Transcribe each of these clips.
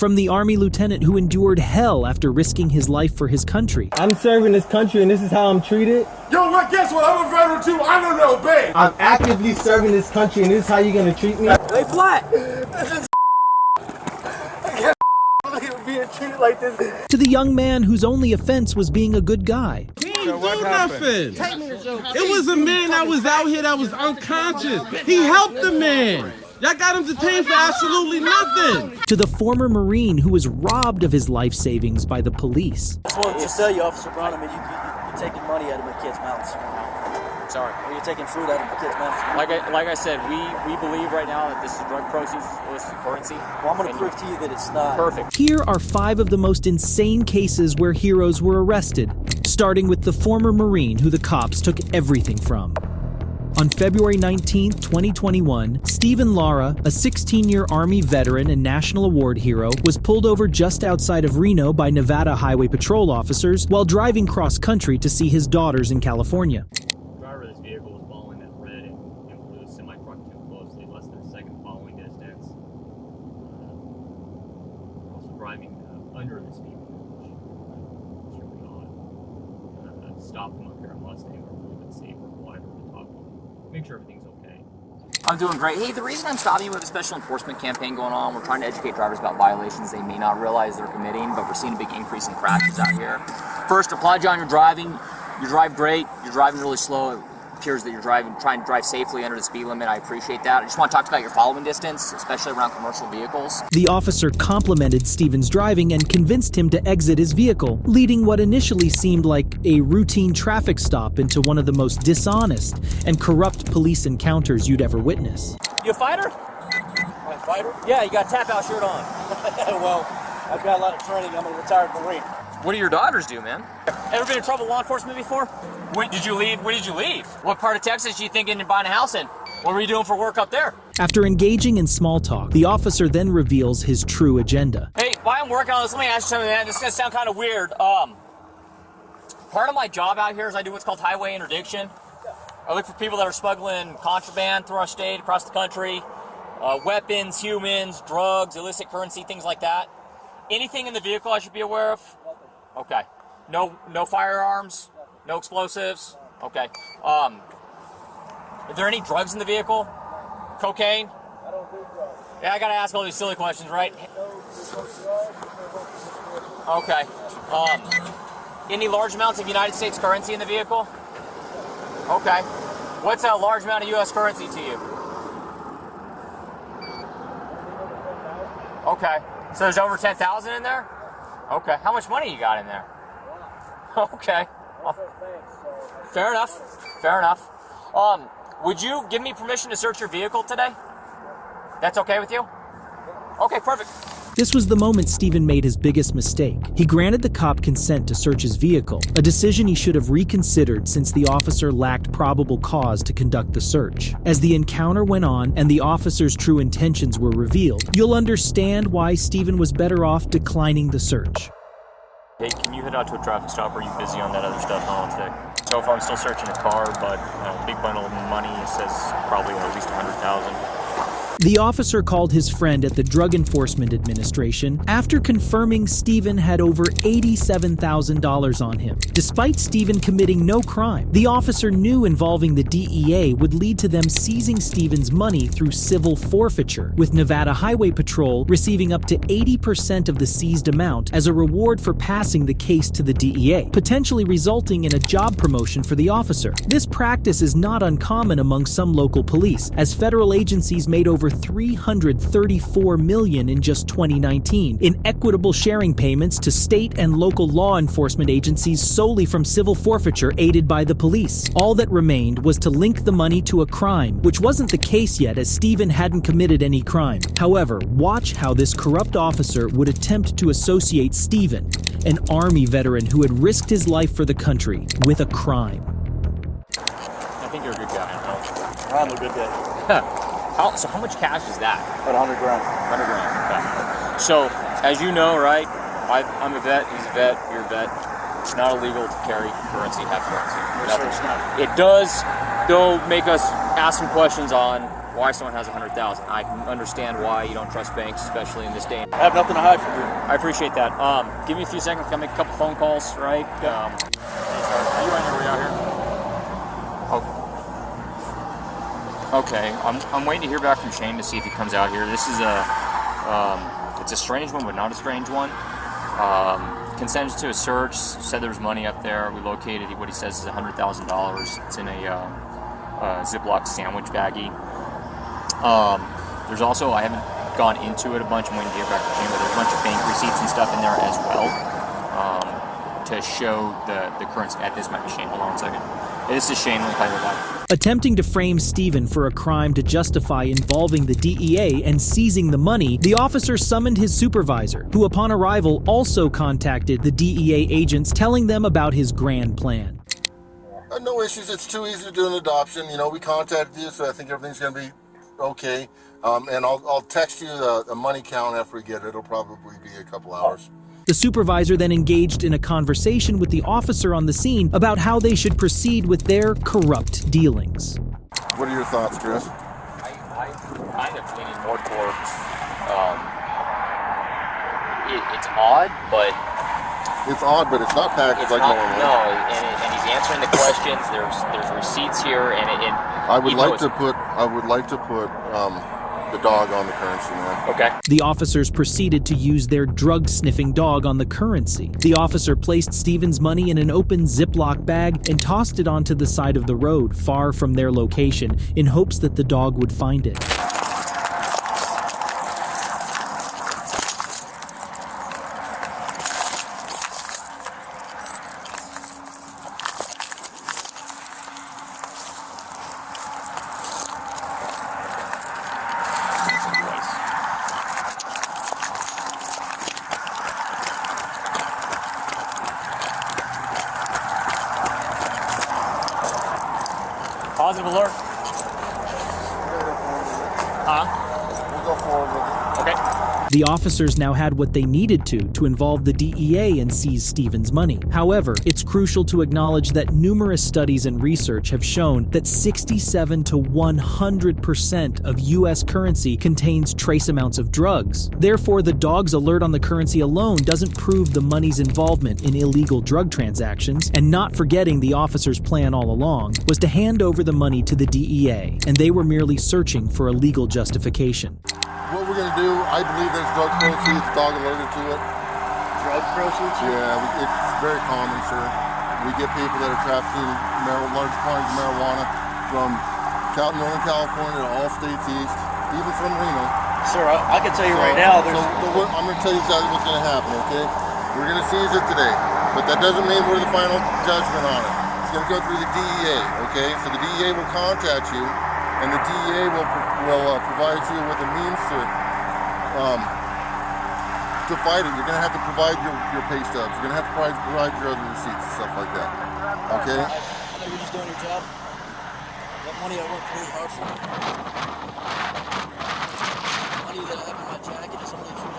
From the Army lieutenant who endured hell after risking his life for his country. I'm serving this country and this is how I'm treated. Yo, what? Guess what? I'm a veteran too. I don't know, babe. I'm actively serving this country and this is how you're gonna treat me? Lay flat. This is I can't believe being treated like this. To the young man whose only offense was being a good guy. He didn't do nothing. It was a man that was out here that was unconscious. He helped the man. Y'all got him detained for absolutely nothing. To the former Marine who was robbed of his life savings by the police. I just wanted to tell you, Officer Brown, I mean, you're taking money out of my kids' mouths. Sorry. You're taking food out of my kids' mouths. Like I said, we believe right now that this is drug proceeds, illicit currency. Well, I'm going to prove to you that it's not. Perfect. Here are 5 of the most insane cases where heroes were arrested, starting with the former Marine who the cops took everything from. On February 19, 2021, Stephen Lara, a 16-year Army veteran and National Award hero, was pulled over just outside of Reno by Nevada Highway Patrol officers while driving cross-country to see his daughters in California. The driver of this vehicle was following that red and blue semi-truck too closely, less than a second following distance. Also driving under the speed limit, which is really odd. Stopped him up here at Mustang, or a little bit safer, quieter to talk to him. Make sure everything's okay. I'm doing great. Hey, the reason I'm stopping you with a special enforcement campaign going on, we're trying to educate drivers about violations they may not realize they're committing, but we're seeing a big increase in crashes out here. First, applaud you on your driving. You drive great. You're driving really slow. It appears that you're trying to drive safely under the speed limit. I appreciate that. I just want to talk about your following distance, especially around commercial vehicles. The officer complimented Stephen's driving and convinced him to exit his vehicle, leading what initially seemed like a routine traffic stop into one of the most dishonest and corrupt police encounters you'd ever witness. You a fighter? Am I a fighter? Yeah, you got a tap-out shirt on. Well, I've got a lot of training. I'm a retired Marine. What do your daughters do, man? Ever been in trouble with law enforcement before? When did you leave? What part of Texas are you thinking of buying a house in? What were you doing for work up there? After engaging in small talk, the officer then reveals his true agenda. Hey, while I'm working on this, let me ask you something, man. This is going to sound kind of weird. Part of my job out here is I do what's called highway interdiction. I look for people that are smuggling contraband through our state, across the country, weapons, humans, drugs, illicit currency, things like that. Anything in the vehicle I should be aware of? Okay. No firearms? No explosives? Okay. Are there any drugs in the vehicle? Cocaine? I don't do drugs. Yeah, I gotta ask all these silly questions, right? Okay. Any large amounts of United States currency in the vehicle? Okay. What's a large amount of U.S. currency to you? Okay. So there's over 10,000 in there? Okay. How much money you got in there? Okay. Fair enough. Would you give me permission to search your vehicle today? That's okay with you? Okay, perfect. This was the moment Stephen made his biggest mistake. He granted the cop consent to search his vehicle, a decision he should have reconsidered since the officer lacked probable cause to conduct the search. As the encounter went on and the officer's true intentions were revealed, you'll understand why Stephen was better off declining the search. Hey, can you head out to a traffic stop? Are you busy on that other stuff on today? So far, I'm still searching a car, but big bundle of money. It says probably at least 100,000. The officer called his friend at the Drug Enforcement Administration after confirming Stephen had over $87,000 on him. Despite Stephen committing no crime, the officer knew involving the DEA would lead to them seizing Stephen's money through civil forfeiture, with Nevada Highway Patrol receiving up to 80% of the seized amount as a reward for passing the case to the DEA, potentially resulting in a job promotion for the officer. This practice is not uncommon among some local police, as federal agencies made over $334 million in just 2019 in equitable sharing payments to state and local law enforcement agencies solely from civil forfeiture aided by the police. All that remained was to link the money to a crime, which wasn't the case yet as Stephen hadn't committed any crime. However, watch how this corrupt officer would attempt to associate Stephen, an Army veteran who had risked his life for the country, with a crime. I think you're a good guy. I'm a good guy. So how much cash is that? About 100 grand. 100 grand. Okay. So, as you know, right, I'm a vet, he's a vet, you're a vet. It's not illegal to carry currency, have currency. Yes, sir, it's not. It does, though, make us ask some questions on why someone has 100,000. I can understand why you don't trust banks, especially in this day. I have nothing to hide from you. I appreciate that. Give me a few seconds. Can I make a couple phone calls, right? Are you on your way out here? Oh. Okay. I'm waiting to hear back from Shane to see if he comes out here. This is it's a strange one, but not a strange one. Consented to a search. Said there was money up there. We located what he says is $100,000. It's in a Ziploc sandwich baggie. There's also, I haven't gone into it a bunch, I'm waiting to hear back from Shane, but there's a bunch of bank receipts and stuff in there as well to show the currency. This might be Shane, hold on 1 second. This is Shane, let me call you back. Attempting to frame Stephen for a crime to justify involving the DEA and seizing the money, the officer summoned his supervisor, who upon arrival also contacted the DEA agents telling them about his grand plan. No issues, it's too easy to do an adoption. You know, we contacted you, so I think everything's going to be okay. And I'll text you the money count after we get it. It'll probably be a couple hours. The supervisor then engaged in a conversation with the officer on the scene about how they should proceed with their corrupt dealings. What are your thoughts, Chris? I'm kind of leaning more towards, it's odd, but... It's odd, but it's not packaged like normal. No, and he's answering the questions. There's receipts here, and I would like to put the dog on the currency, man. Okay. The officers proceeded to use their drug-sniffing dog on the currency. The officer placed Stephen's money in an open Ziploc bag and tossed it onto the side of the road, far from their location, in hopes that the dog would find it. Positive alert. We'll go forward with it. Okay. The officers now had what they needed to involve the DEA and seize Stephen's money. However, it's crucial to acknowledge that numerous studies and research have shown that 67 to 100% of U.S. currency contains trace amounts of drugs. Therefore, the dog's alert on the currency alone doesn't prove the money's involvement in illegal drug transactions, and not forgetting the officers' plan all along was to hand over the money to the DEA, and they were merely searching for a legal justification. What we're going to do, I believe there's drug proceeds, the dog alerted to it. Drug proceeds? Yeah, it's very common, sir. We get people that are trafficking large quantities of marijuana from Northern California to all states east, even from Reno. Sir, I can tell you right now, there's... I'm going to tell you exactly what's going to happen, okay? We're going to seize it today, but that doesn't mean we're the final judgment on it. It's going to go through the DEA, okay? So the DEA will contact you, and the DEA will provide you with a means to fight it. You're going to have to provide your pay stubs. You're going to have to provide your other receipts and stuff like that. Okay? I know you're just doing your job. That money I worked really hard for. Money that I have in my jacket is only $3.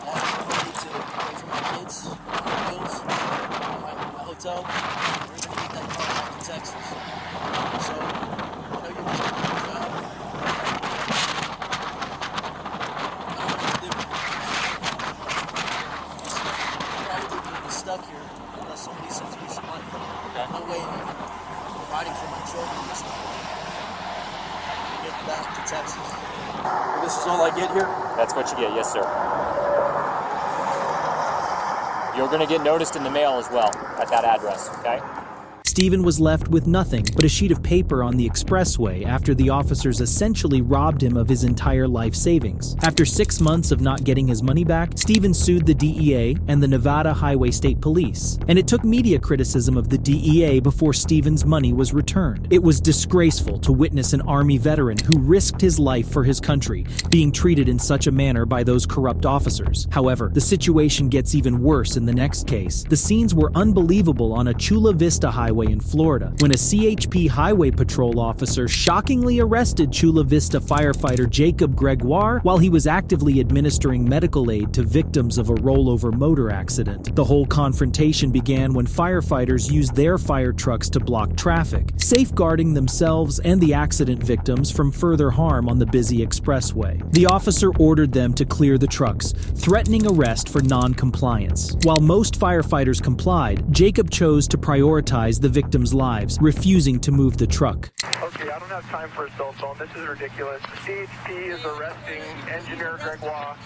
I have money to pay for my kids, my bills, my hotel. We're going to get that car back to Texas. So, I know you're just doing your job. Stuck here unless somebody sends me some money. There's no way I'm providing for my children this month. Get back to Texas. This is all I get here? That's what you get, yes, sir. You're going to get noticed in the mail as well at that address, okay? Stephen was left with nothing but a sheet of paper on the expressway after the officers essentially robbed him of his entire life savings. After 6 months of not getting his money back, Stephen sued the DEA and the Nevada Highway State Police, and it took media criticism of the DEA before Stephen's money was returned. It was disgraceful to witness an Army veteran who risked his life for his country being treated in such a manner by those corrupt officers. However, the situation gets even worse in the next case. The scenes were unbelievable on a Chula Vista highway in Florida when a CHP Highway Patrol officer shockingly arrested Chula Vista firefighter Jacob Gregoire while he was actively administering medical aid to victims of a rollover motor accident. The whole confrontation began when firefighters used their fire trucks to block traffic, safeguarding themselves and the accident victims from further harm on the busy expressway. The officer ordered them to clear the trucks, threatening arrest for non-compliance. While most firefighters complied, Jacob chose to prioritize the victims' lives, refusing to move the truck. Okay, I don't have time for a cell phone. This is ridiculous. CHP is arresting engineer Gregoire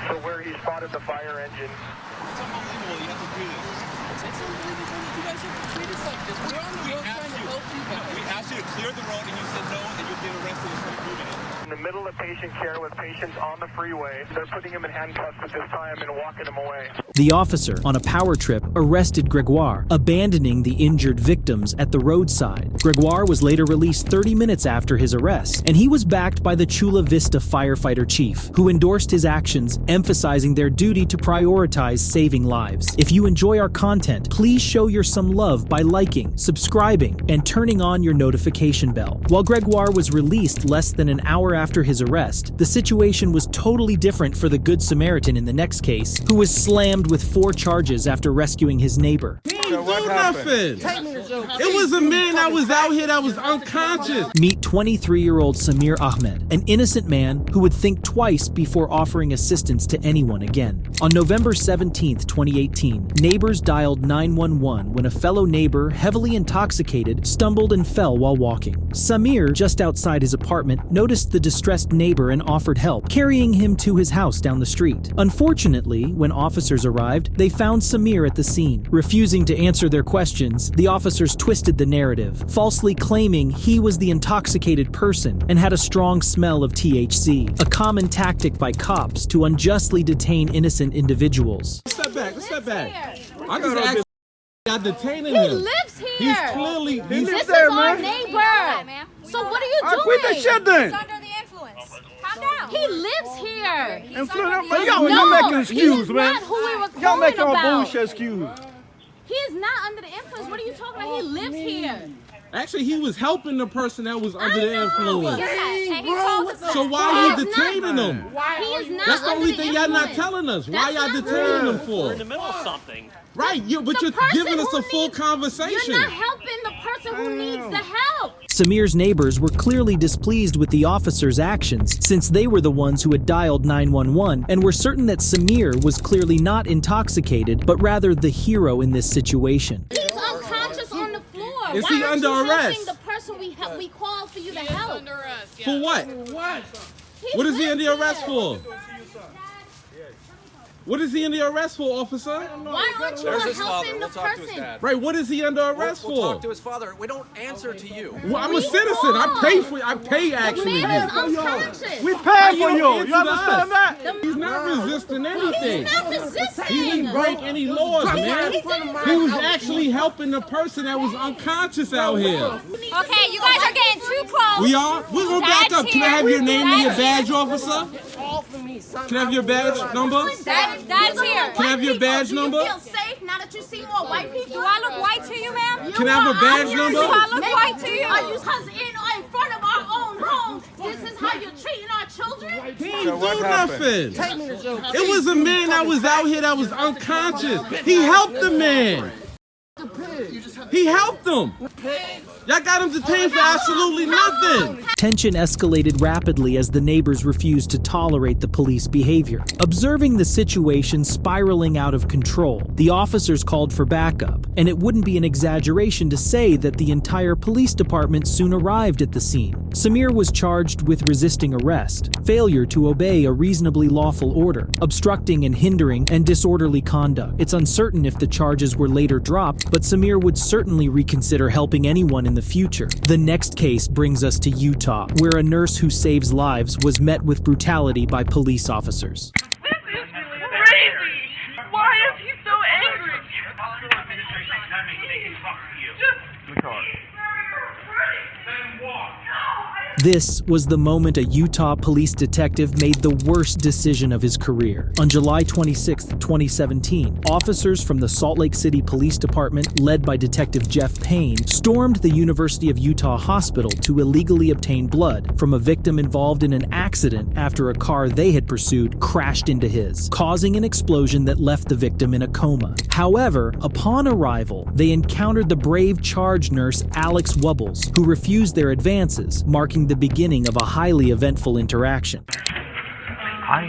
for where he spotted the fire engine. It's unbelievable. You have to do this. It's unbelievable. You guys have to treat us like this. We're on the road trying to help you guys. We asked you to clear the road and you said no, and you'll get arrested for moving it. In the middle of patient care with patients on the freeway, they're putting him in handcuffs at this time and walking him away. The officer, on a power trip, arrested Gregoire, abandoning the injured victims at the roadside. Gregoire was later released 30 minutes after his arrest, and he was backed by the Chula Vista firefighter chief, who endorsed his actions, emphasizing their duty to prioritize saving lives. If you enjoy our content, please show your some love by liking, subscribing, and turning on your notification bell. While Gregoire was released less than an hour after his arrest, the situation was totally different for the Good Samaritan in the next case, who was slammed with 4 charges after rescuing his neighbor. He didn't do nothing. It was a man that was out here that was unconscious. Meet 23-year-old Samir Ahmed, an innocent man who would think twice before offering assistance to anyone again. On November 17, 2018, neighbors dialed 911 when a fellow neighbor, heavily intoxicated, stumbled and fell while walking. Samir, just outside his apartment, noticed the distressed neighbor and offered help, carrying him to his house down the street. Unfortunately, when officers arrived, they found Samir at the scene. Refusing to answer their questions, the officers twisted the narrative, falsely claiming he was the intoxicated person and had a strong smell of THC, a common tactic by cops to unjustly detain innocent individuals. Step back, step back. I just asked I'm detaining He him. lives here. He's clearly... This is our neighbor. So what are you doing? Quit that shit then. He's under the influence. Calm down. He lives here. Y'all making excuses, man. Not who we were Y'all making all about. bullshit excuses. He is not under the influence. What are you talking about? He lives here. Actually, he was helping the person that was under the influence. And he told us So why are you detaining him? He is not That's the under only thing y'all not telling us. Why y'all detaining him for? We're in the middle of something. Right, but you're giving us a full conversation. You're not helping the person who needs the help. Samir's neighbors were clearly displeased with the officers' actions, since they were the ones who had dialed 911 and were certain that Samir was clearly not intoxicated, but rather the hero in this situation. He's unconscious on the floor. Is Why he aren't under you arrest? helping the person we called for you to help? For what? What is he under arrest for? What is he under arrest for, officer? Why aren't you helping the person? Right, what is he under arrest We'll for? talk to his father. We don't answer to you. Well, I'm a citizen. I pay for. I pay actually. The man is unconscious. We pay for you. answer You understand to us. that? He's not resisting anything. He's not resisting. He didn't break any laws, man. He was actually helping the person that was unconscious out here. Okay, you guys are getting too close. We are? We're gonna back up. Can I have your name and your badge, officer? Can I have your badge number? Dad's here. Can I have your badge number? Do you feel safe now that you see more white people? Do I look white to you, ma'am? Can I have a badge number? Do I look white to you? Are you because in front of our own home, this is how you're treating our children? He didn't do nothing. It was a man that was out here that was unconscious. He helped the man. He helped him. Y'all got him detained for absolutely nothing. Tension escalated rapidly as the neighbors refused to tolerate the police behavior. Observing the situation spiraling out of control, the officers called for backup, and it wouldn't be an exaggeration to say that the entire police department soon arrived at the scene. Samir was charged with resisting arrest, failure to obey a reasonably lawful order, obstructing and hindering, and disorderly conduct. It's uncertain if the charges were later dropped, but Samir would certainly reconsider helping anyone in the future. The next case brings us to Utah, where a nurse who saves lives was met with brutality by police officers. This is crazy! Why is he so angry? This was the moment a Utah police detective made the worst decision of his career. On July 26, 2017, officers from the Salt Lake City Police Department, led by Detective Jeff Payne, stormed the University of Utah Hospital to illegally obtain blood from a victim involved in an accident after a car they had pursued crashed into his, causing an explosion that left the victim in a coma. However, upon arrival, they encountered the brave charge nurse Alex Wubbles, who refused their advances, marking the beginning of a highly eventful interaction. I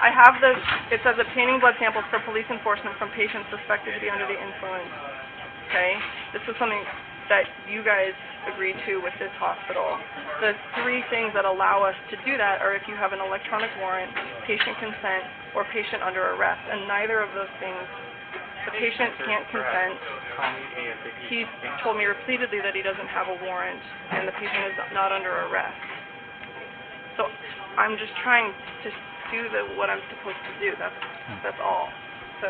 have this, it says obtaining blood samples for police enforcement from patients suspected to be under the influence. Okay? This is something that you guys agreed to with this hospital. The three things that allow us to do that are if you have an electronic warrant, patient consent, or patient under arrest. And neither of those things, the patient can't consent. He's told me repeatedly that he doesn't have a warrant, and the patient is not under arrest. So I'm just trying to do what I'm supposed to do. That's all. So.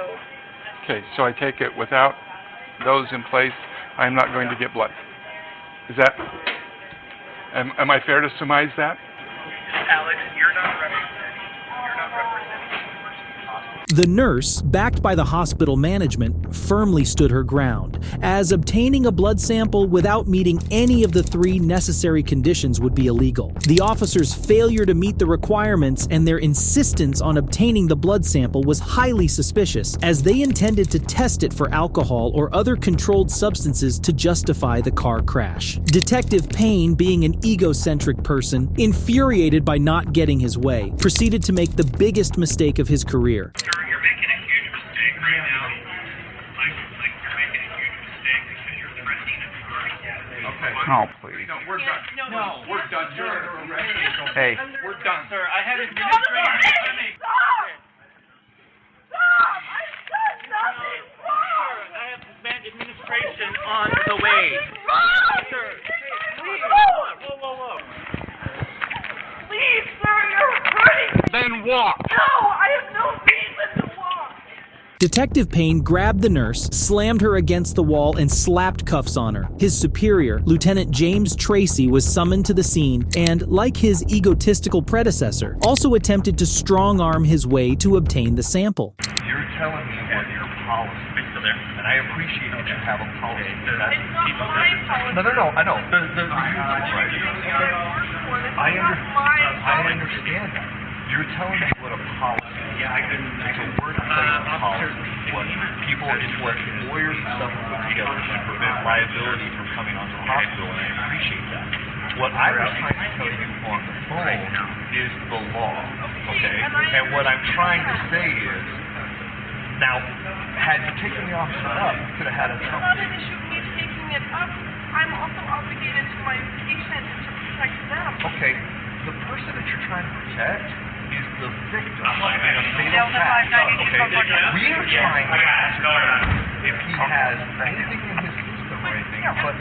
Okay, so I take it without those in place, I'm not going to get blood. Is that, am I fair to surmise that? Alex, you're not representing The nurse, backed by the hospital management, firmly stood her ground, as obtaining a blood sample without meeting any of the three necessary conditions would be illegal. The officers' failure to meet the requirements and their insistence on obtaining the blood sample was highly suspicious, as they intended to test it for alcohol or other controlled substances to justify the car crash. Detective Payne, being an egocentric person, infuriated by not getting his way, proceeded to make the biggest mistake of his career. You're making a huge mistake right now. Like you're making a huge mistake because you're threatening a jury. Okay. No, please. No, we're done. No, we're done. Hey. We're done, sir. I had a Stop! Stop! I've done nothing wrong! I have administration on the way. Sir, please. Whoa. Please, sir, you're hurting me! Then walk! No, I have no reason to walk! Detective Payne grabbed the nurse, slammed her against the wall, and slapped cuffs on her. His superior, Lieutenant James Tracy, was summoned to the scene and, like his egotistical predecessor, also attempted to strong-arm his way to obtain the sample. You're telling me what your policy is, and I appreciate that you have a policy. It's not my policy. No, I know. I understand that. You're telling me what a policy is. It's a workplace policy. What lawyers and stuff put together to prevent liability from coming onto the hospital, and I appreciate that. What I was trying to tell you on the phone is the law, okay? And what I'm trying to say is, now, had you taken the officer up, you could have had a trouble. It's not an issue of me taking it up. I'm also obligated to my patient to protect them. Okay, the person that you're trying to protect is the victim in a fatal crash. Okay, we are trying to ask if he has anything in his system or anything, but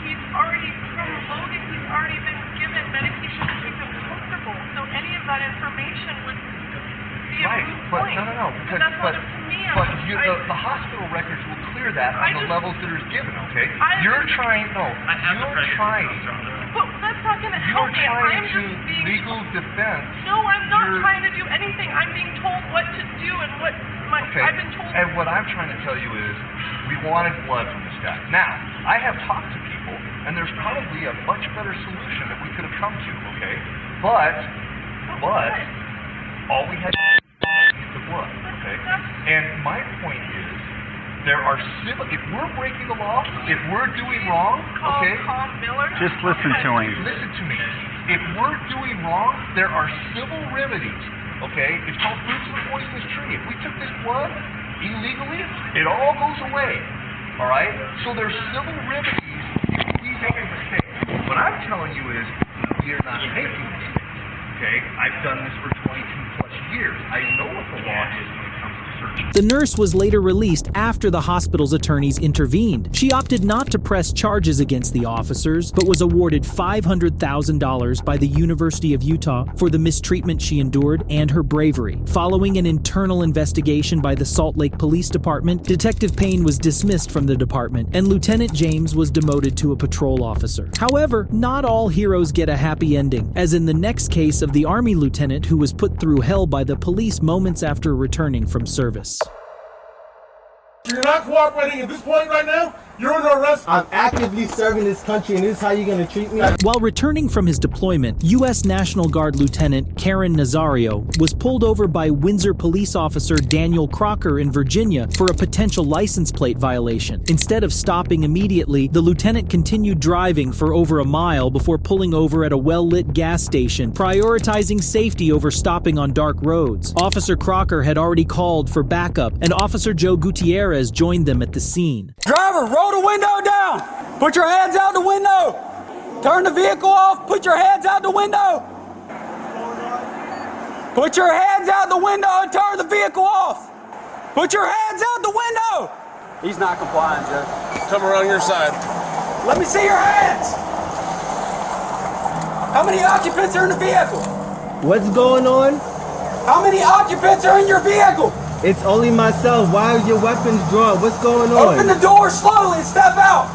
he's already promoted. He's already been given medication to keep him comfortable. So any of that information would be a moot point. No, And that's not up to me. The hospital records will clear that on the levels that are given. Okay, you're trying. But that's not going to help me. I'm just being legal defense. No, I'm not trying to do anything. I'm being told what to do and what I've been told. And what I'm trying to tell you is, we wanted blood from this guy. Now, I have talked to people, and there's probably a much better solution that we could have come to. Okay, but all we had to do is the blood. Okay, and my point is, there are civil. If we're breaking the law, if we're doing wrong, okay. Just listen to him. Listen to me. If we're doing wrong, there are civil remedies. Okay, it's called fruits of the poisonous tree. If we took this blood illegally, it all goes away. All right. So there's civil remedies if we make a mistake. What I'm telling you is, we are not making mistakes. Okay, I've done this for 22 plus years. I know what the law is when it comes to searching The nurse was later released after the hospital's attorneys intervened. She opted not to press charges against the officers, but was awarded $500,000 by the University of Utah for the mistreatment she endured and her bravery. Following an internal investigation by the Salt Lake Police Department, Detective Payne was dismissed from the department, and Lieutenant James was demoted to a patrol officer. However, not all heroes get a happy ending, as in the next case of the Army lieutenant who was put through hell by the police moments after returning from service. You're not cooperating at this point right now? You're under arrest. I'm actively serving this country, and this is how you're going to treat me? While returning from his deployment, U.S. National Guard Lieutenant Karen Nazario was pulled over by Windsor police officer Daniel Crocker in Virginia for a potential license plate violation. Instead of stopping immediately, the lieutenant continued driving for over a mile before pulling over at a well-lit gas station, prioritizing safety over stopping on dark roads. Officer Crocker had already called for backup, and Officer Joe Gutierrez joined them at the scene. Driver, roll the window down. Put your hands out the window. Turn the vehicle off. Put your hands out the window. Put your hands out the window and turn the vehicle off. Put your hands out the window. He's not complying, Judge. Come around your side. Let me see your hands. How many occupants are in the vehicle? What's going on? How many occupants are in your vehicle? It's only myself. Why are your weapons drawn? What's going on? Open the door slowly and step out.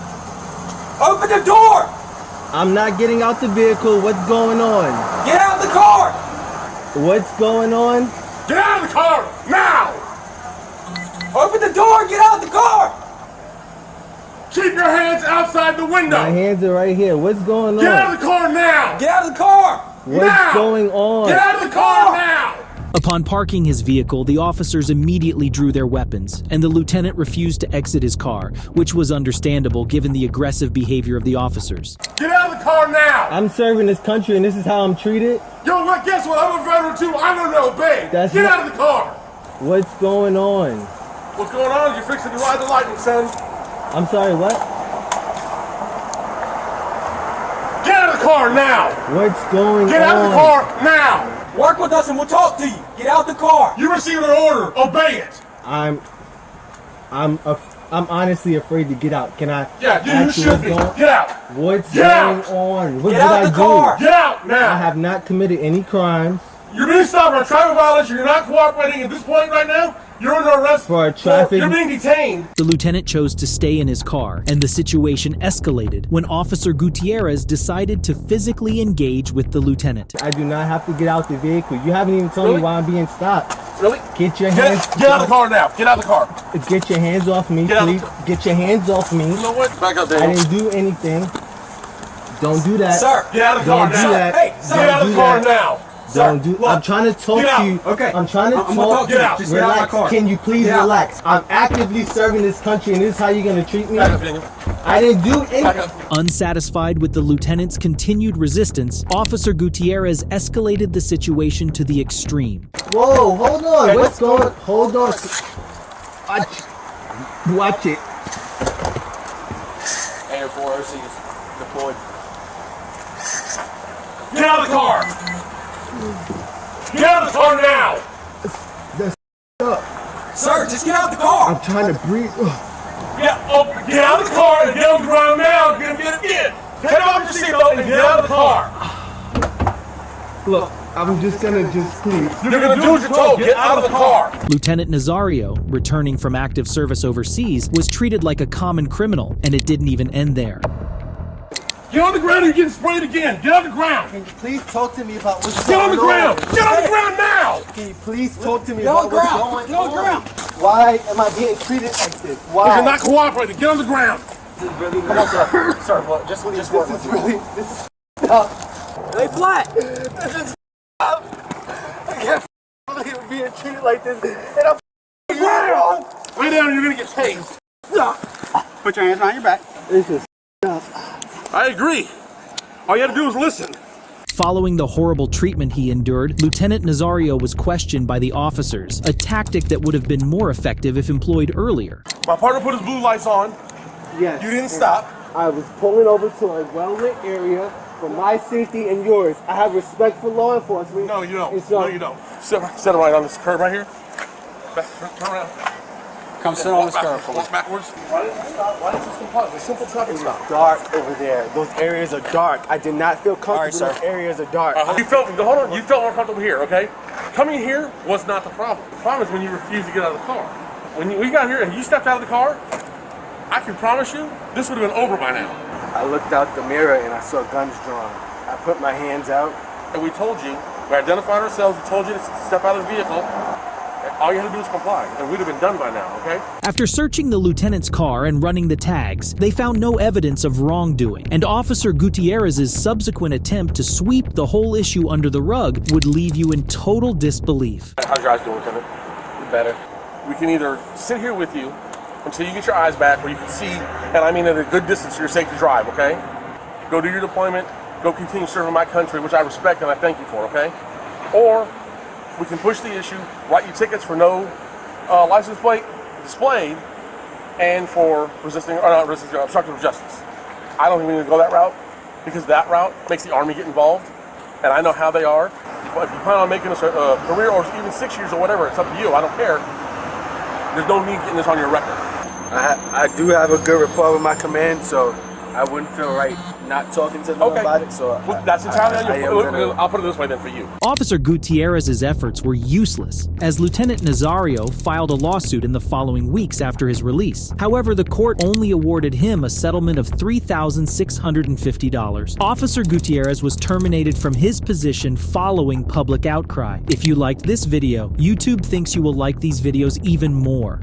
Open the door. I'm not getting out the vehicle. What's going on? Get out the car. What's going on? Get out of the car now! Open the door. Get out the car. Keep your hands outside the window. My hands are right here. What's going on? Get out of the car now! Get out of the car. What's going on? Get out of the car now! Upon parking his vehicle, the officers immediately drew their weapons, and the lieutenant refused to exit his car, which was understandable given the aggressive behavior of the officers. Get out of the car now! I'm serving this country, and this is how I'm treated? Yo, what? Guess what? I'm a veteran too. I'm gonna obey. Get out of the car! What's going on? What's going on? You're fixing to ride the lightning, son. I'm sorry, what? Get out of the car now! What's going on? Get out of the car now! Work with us and we'll talk to you. Get out the car. You received an order. Obey it. I'm honestly afraid to get out. Can I? Yeah, you should be. Get out. What's going on? What did I do? Get out now. I have not committed any crimes. You're being stopped for a traffic violation. You're not cooperating at this point right now. You're under arrest for a traffic. You're being detained. The lieutenant chose to stay in his car, and the situation escalated when Officer Gutierrez decided to physically engage with the lieutenant. I do not have to get out the vehicle. You haven't even told me why I'm being stopped. Really? Get your hands. Get out of the car now. Get out of the car. Get your hands off me, please. Get your hands off me. You know what? Back up there. I didn't do anything. Don't do that. Sir, get out of the car now. Don't do that. Hey, sir, get out of the car now. Don't do. I'm trying to talk to you. Okay. I'm trying to talk. Get out. Just relax. Can you please relax? I'm actively serving this country, and this is how you're gonna treat me? Back up, Daniel. I didn't do anything. Unsatisfied with the lieutenant's continued resistance, Officer Gutierrez escalated the situation to the extreme. Whoa, hold on. Hey, what's going on? Hold on. Watch it. Air 4 OC is deployed. Get out of the car. Get out of the car now. That's up. Sir, just get out the car. I'm trying to breathe. Get out of the car and get on the ground now. Get. Take off your seatbelt and get out of the car. Look, I'm just gonna please. You're gonna do what you're told. Get out of the car. Lieutenant Nazario, returning from active service overseas, was treated like a common criminal, and it didn't even end there. Get on the ground or you're getting sprayed again. Get on the ground. Can you please talk to me about what's Get going on the ground. Get on the ground now. Can you please talk to me Get on about the what's ground. going Get on the ground. Why am I being treated like this? Why? You're not cooperating. Get on the ground. Come on, sir. Sir, look, just leave. This is up. Lay flat. This is up. I can't believe I'm being treated like this. And I'm Ground. Lay down and you're gonna get tased. Put your hands behind your back. This is up. I agree. All you have to do is listen. Following the horrible treatment he endured, Lieutenant Nazario was questioned by the officers, a tactic that would have been more effective if employed earlier. My partner put his blue lights on. Yes. You didn't stop. I was pulling over to a well-lit area for my safety and yours. I have respect for law enforcement. No, you don't. And so, No, you don't. Sit right on this curb right here. Turn around. Come sit on this car. Walk backwards. Why didn't you stop? Why didn't you comply? It's a simple traffic stop. Dark over there. Those areas are dark. I did not feel comfortable. Those areas are dark. You felt more comfortable here, okay? Coming here was not the problem. The problem is when you refuse to get out of the car. When we got here and you stepped out of the car, I can promise you, this would have been over by now. I looked out the mirror and I saw guns drawn. I put my hands out. And we told you, we identified ourselves, we told you to step out of the vehicle. All you had to do was comply, and we'd have been done by now, okay? After searching the lieutenant's car and running the tags, they found no evidence of wrongdoing, and Officer Gutierrez's subsequent attempt to sweep the whole issue under the rug would leave you in total disbelief. How's your eyes doing, Lieutenant? Better. We can either sit here with you until you get your eyes back where you can see, and I mean at a good distance, you're safe to drive, okay? Go do your deployment, go continue serving my country, which I respect and I thank you for, okay? Or we can push the issue, write you tickets for no license plate displayed, and for obstruction of justice. I don't think we need to go that route, because that route makes the Army get involved, and I know how they are. But if you plan on making this a career, or even 6 years or whatever, it's up to you, I don't care. There's no need getting this on your record. I do have a good rapport with my command, so I wouldn't feel right not talking to them about it. So that's entirely on you. I'll put it this way then for you. Officer Gutierrez's efforts were useless, as Lieutenant Nazario filed a lawsuit in the following weeks after his release. However, the court only awarded him a settlement of $3,650. Officer Gutierrez was terminated from his position following public outcry. If you liked this video, YouTube thinks you will like these videos even more.